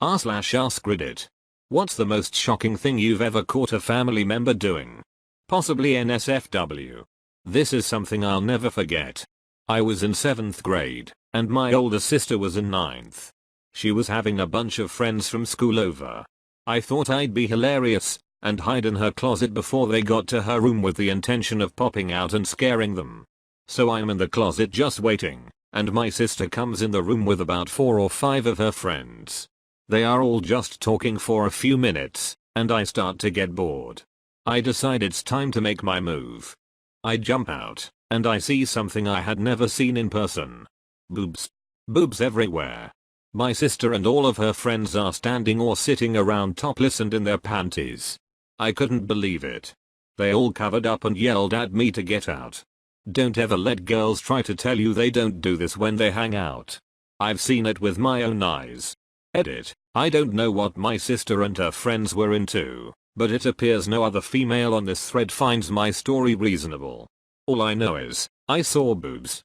r/AskReddit. What's the most shocking thing you've ever caught a family member doing? Possibly NSFW. This is something I'll never forget. I was in 7th grade, and my older sister was in 9th. She was having a bunch of friends from school over. I thought I'd be hilarious and hide in her closet before they got to her room with the intention of popping out and scaring them. So I'm in the closet just waiting, and my sister comes in the room with about 4 or 5 of her friends. They are all just talking for a few minutes, and I start to get bored. I decide it's time to make my move. I jump out, and I see something I had never seen in person. Boobs. Boobs everywhere. My sister and all of her friends are standing or sitting around topless and in their panties. I couldn't believe it. They all covered up and yelled at me to get out. Don't ever let girls try to tell you they don't do this when they hang out. I've seen it with my own eyes. Edit. I don't know what my sister and her friends were into, but it appears no other female on this thread finds my story reasonable. All I know is, I saw boobs.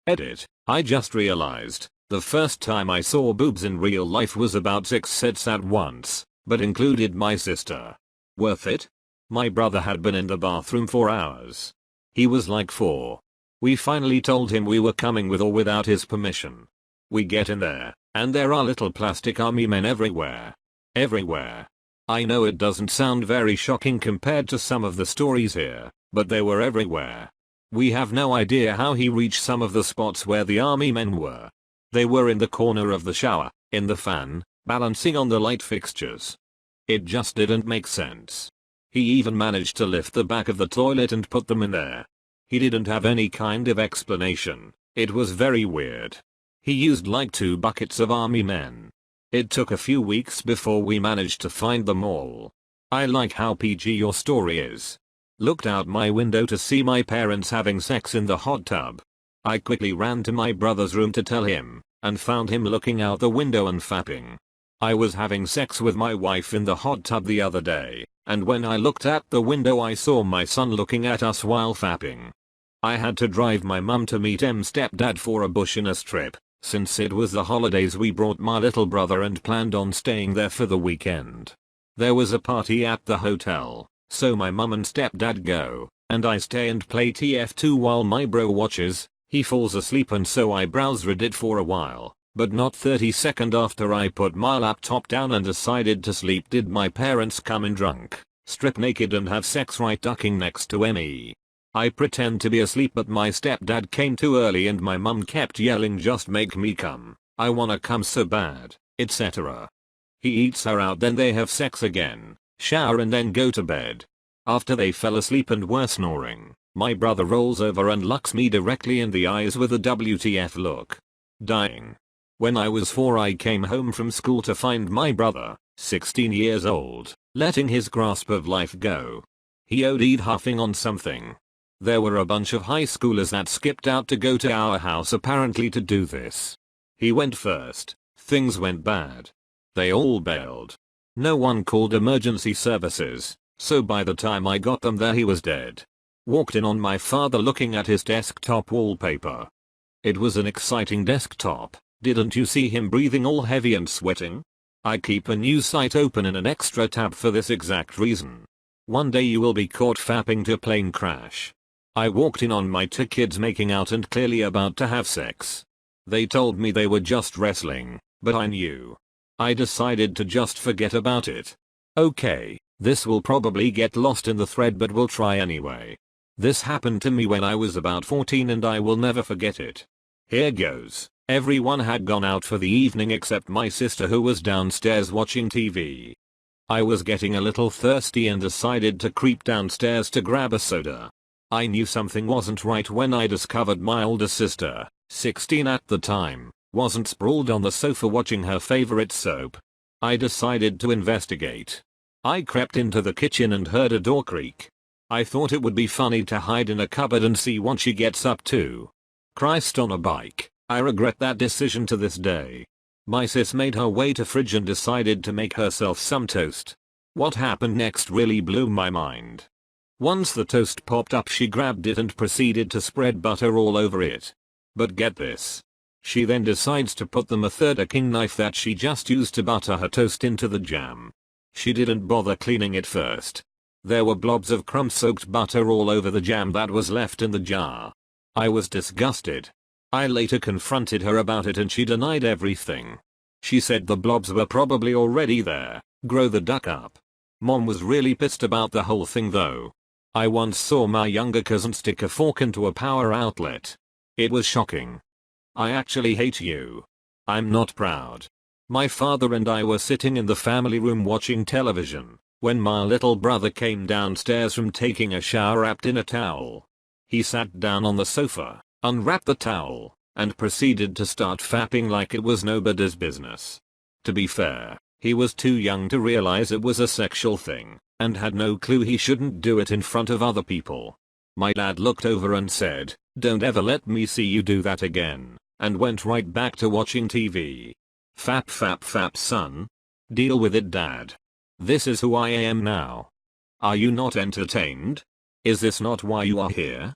Edit. I just realized, the first time I saw boobs in real life was about 6 sets at once, but included my sister. Worth it? My brother had been in the bathroom for hours. He was like 4. We finally told him we were coming with or without his permission. We get in there, and there are little plastic army men everywhere. Everywhere. I know it doesn't sound very shocking compared to some of the stories here, but they were everywhere. We have no idea how he reached some of the spots where the army men were. They were in the corner of the shower, in the fan, balancing on the light fixtures. It just didn't make sense. He even managed to lift the back of the toilet and put them in there. He didn't have any kind of explanation. It was very weird. He used like 2 buckets of army men. It took a few weeks before we managed to find them all. I like how PG your story is. Looked out my window to see my parents having sex in the hot tub. I quickly ran to my brother's room to tell him, and found him looking out the window and fapping. I was having sex with my wife in the hot tub the other day, and when I looked at the window I saw my son looking at us while fapping. I had to drive my mum to meet stepdad for a business trip. Since it was the holidays we brought my little brother and planned on staying there for the weekend. There was a party at the hotel, so my mum and stepdad go, and I stay and play TF2 while my bro watches. He falls asleep and so I browse Reddit for a while, but not 30 seconds after I put my laptop down and decided to sleep did my parents come in drunk, strip naked and have sex right ducking next to me. I pretend to be asleep but my stepdad came too early and my mum kept yelling just make me come, I wanna come so bad, etc. He eats her out then they have sex again, shower and then go to bed. After they fell asleep and were snoring, my brother rolls over and looks me directly in the eyes with a WTF look. Dying. When I was 4 I came home from school to find my brother, 16 years old, letting his grasp of life go. He OD'd huffing on something. There were a bunch of high schoolers that skipped out to go to our house apparently to do this. He went first. Things went bad. They all bailed. No one called emergency services, so by the time I got them there he was dead. Walked in on my father looking at his desktop wallpaper. It was an exciting desktop. Didn't you see him breathing all heavy and sweating? I keep a new site open in an extra tab for this exact reason. One day you will be caught fapping to a plane crash. I walked in on my 2 kids making out and clearly about to have sex. They told me they were just wrestling, but I knew. I decided to just forget about it. Okay, this will probably get lost in the thread but we'll try anyway. This happened to me when I was about 14 and I will never forget it. Here goes. Everyone had gone out for the evening except my sister who was downstairs watching TV. I was getting a little thirsty and decided to creep downstairs to grab a soda. I knew something wasn't right when I discovered my older sister, 16 at the time, wasn't sprawled on the sofa watching her favorite soap. I decided to investigate. I crept into the kitchen and heard a door creak. I thought it would be funny to hide in a cupboard and see what she gets up to. Christ on a bike, I regret that decision to this day. My sis made her way to fridge and decided to make herself some toast. What happened next really blew my mind. Once the toast popped up she grabbed it and proceeded to spread butter all over it. But get this. She then decides to put the method-ing knife that she just used to butter her toast into the jam. She didn't bother cleaning it first. There were blobs of crumb-soaked butter all over the jam that was left in the jar. I was disgusted. I later confronted her about it and she denied everything. She said the blobs were probably already there, grow the duck up. Mom was really pissed about the whole thing though. I once saw my younger cousin stick a fork into a power outlet. It was shocking. I actually hate you. I'm not proud. My father and I were sitting in the family room watching television when my little brother came downstairs from taking a shower wrapped in a towel. He sat down on the sofa, unwrapped the towel, and proceeded to start fapping like it was nobody's business. To be fair, he was too young to realize it was a sexual thing, and had no clue he shouldn't do it in front of other people. My dad looked over and said, "Don't ever let me see you do that again," and went right back to watching TV. Fap fap fap son. Deal with it dad. This is who I am now. Are you not entertained? Is this not why you are here?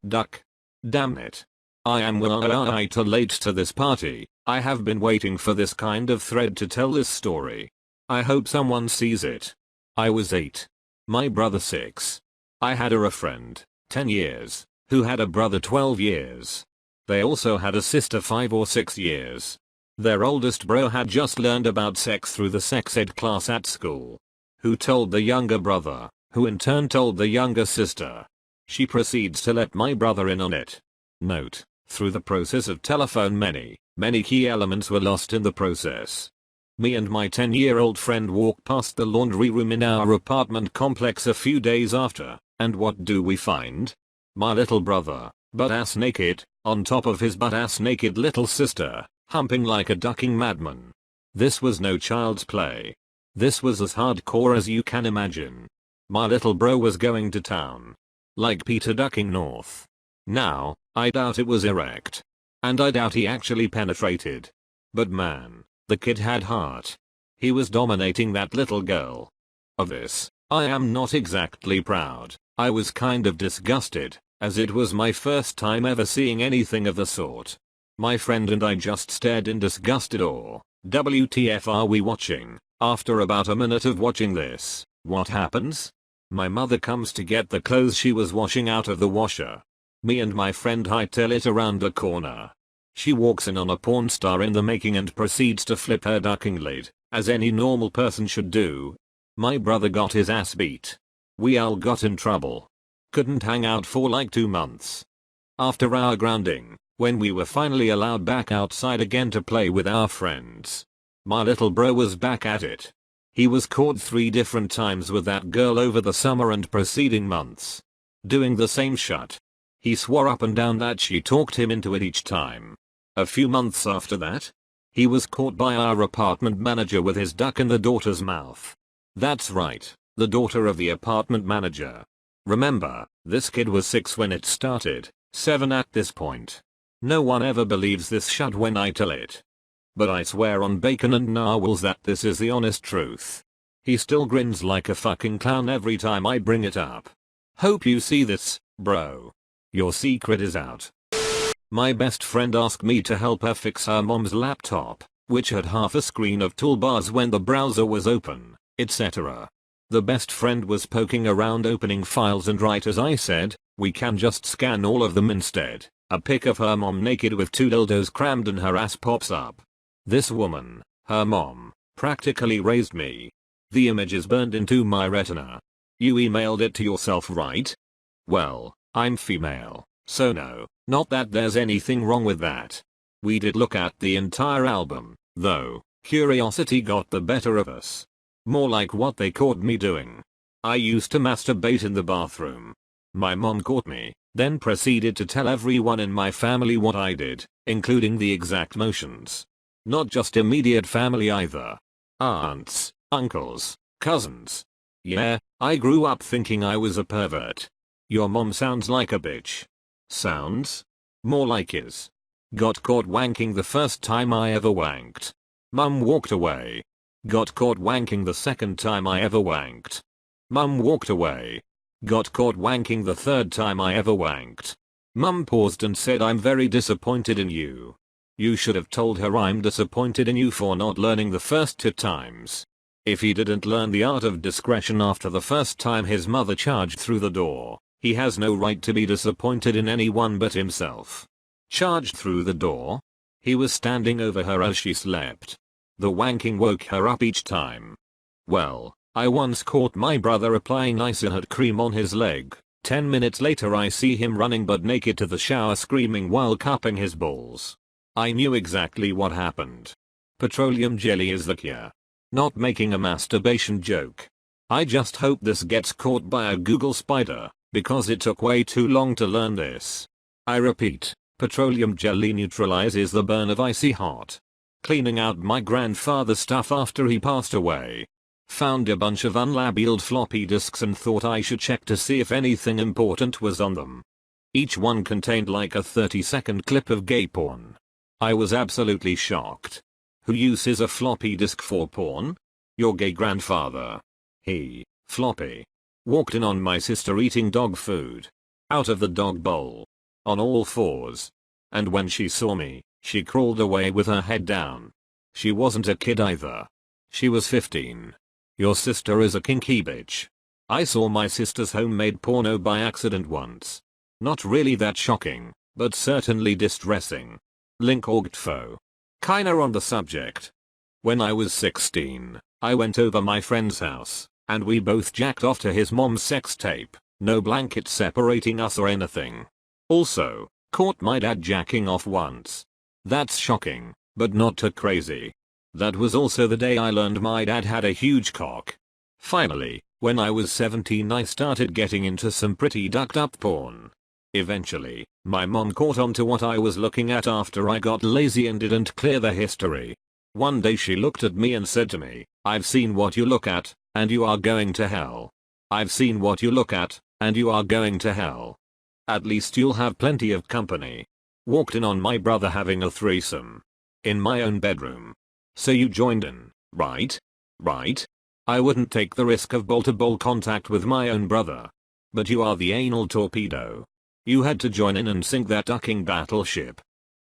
Duck. Damn it. I am way too late to this party. I have been waiting for this kind of thread to tell this story. I hope someone sees it. I was 8. My brother 6. I had a friend, 10 years, who had a brother 12 years. They also had a sister 5 or 6 years. Their oldest bro had just learned about sex through the sex ed class at school. Who told the younger brother, who in turn told the younger sister. She proceeds to let my brother in on it. Note, through the process of telephone many key elements were lost in the process. Me and my 10-year-old friend walked past the laundry room in our apartment complex a few days after, and what do we find? My little brother, butt-ass naked, on top of his butt-ass naked little sister, humping like a ducking madman. This was no child's play. This was as hardcore as you can imagine. My little bro was going to town. Like Peter ducking north. Now, I doubt it was erect. And I doubt he actually penetrated. But man, the kid had heart. He was dominating that little girl. Of this, I am not exactly proud. I was kind of disgusted, as it was my first time ever seeing anything of the sort. My friend and I just stared in disgusted awe. WTF are we watching? After about a minute of watching this, what happens? My mother comes to get the clothes she was washing out of the washer. Me and my friend hightail it around a corner. She walks in on a porn star in the making and proceeds to flip her ducking lid, as any normal person should do. My brother got his ass beat. We all got in trouble. Couldn't hang out for like 2 months. After our grounding, when we were finally allowed back outside again to play with our friends, my little bro was back at it. He was caught 3 different times with that girl over the summer and preceding months. Doing the same shit. He swore up and down that she talked him into it each time. A few months after that, he was caught by our apartment manager with his duck in the daughter's mouth. That's right, the daughter of the apartment manager. Remember, this kid was 6 when it started, 7 at this point. No one ever believes this shit when I tell it. But I swear on bacon and narwhals that this is the honest truth. He still grins like a fucking clown every time I bring it up. Hope you see this, bro. Your secret is out. My best friend asked me to help her fix her mom's laptop, which had half a screen of toolbars when the browser was open, etc. The best friend was poking around opening files and right as I said, we can just scan all of them instead, a pic of her mom naked with 2 dildos crammed in her ass pops up. This woman, her mom, practically raised me. The image is burned into my retina. You emailed it to yourself, right? Well, I'm female, so no, not that there's anything wrong with that. We did look at the entire album, though, curiosity got the better of us. More like what they caught me doing. I used to masturbate in the bathroom. My mom caught me, then proceeded to tell everyone in my family what I did, including the exact motions. Not just immediate family either. Aunts, uncles, cousins. Yeah, I grew up thinking I was a pervert. Your mom sounds like a bitch. Sounds? More like is. Got caught wanking the first time I ever wanked. Mum walked away. Got caught wanking the second time I ever wanked. Mum walked away. Got caught wanking the third time I ever wanked. Mum paused and said, I'm very disappointed in you. You should have told her I'm disappointed in you for not learning the first 2 times. If he didn't learn the art of discretion after the first time his mother charged through the door, he has no right to be disappointed in anyone but himself. Charged through the door? He was standing over her as she slept. The wanking woke her up each time. Well, I once caught my brother applying Ice-Hot cream on his leg. 10 minutes later I see him running butt naked to the shower screaming while cupping his balls. I knew exactly what happened. Petroleum jelly is the cure. Not making a masturbation joke. I just hope this gets caught by a Google spider, because it took way too long to learn this. I repeat, petroleum jelly neutralizes the burn of icy hot. Cleaning out my grandfather's stuff after he passed away. Found a bunch of unlabeled floppy disks and thought I should check to see if anything important was on them. Each one contained like a 30-second clip of gay porn. I was absolutely shocked. Who uses a floppy disk for porn? Your gay grandfather. He, floppy, walked in on my sister eating dog food. Out of the dog bowl. On all fours. And when she saw me, she crawled away with her head down. She wasn't a kid either. She was 15. Your sister is a kinky bitch. I saw my sister's homemade porno by accident once. Not really that shocking, but certainly distressing. Link orgtfo. Kinda on the subject. When I was 16, I went over my friend's house, and we both jacked off to his mom's sex tape. No blanket separating us or anything. Also, caught my dad jacking off once. That's shocking, but not too crazy. That was also the day I learned my dad had a huge cock. Finally, when I was 17 I started getting into some pretty ducked up porn. Eventually, my mom caught on to what I was looking at after I got lazy and didn't clear the history. One day she looked at me and said to me, "I've seen what you look at, and you are going to hell. I've seen what you look at, and you are going to hell. At least you'll have plenty of company." Walked in on my brother having a threesome. In my own bedroom. So you joined in, right? Right? I wouldn't take the risk of ball-to-ball contact with my own brother. But you are the anal torpedo. You had to join in and sink that ducking battleship.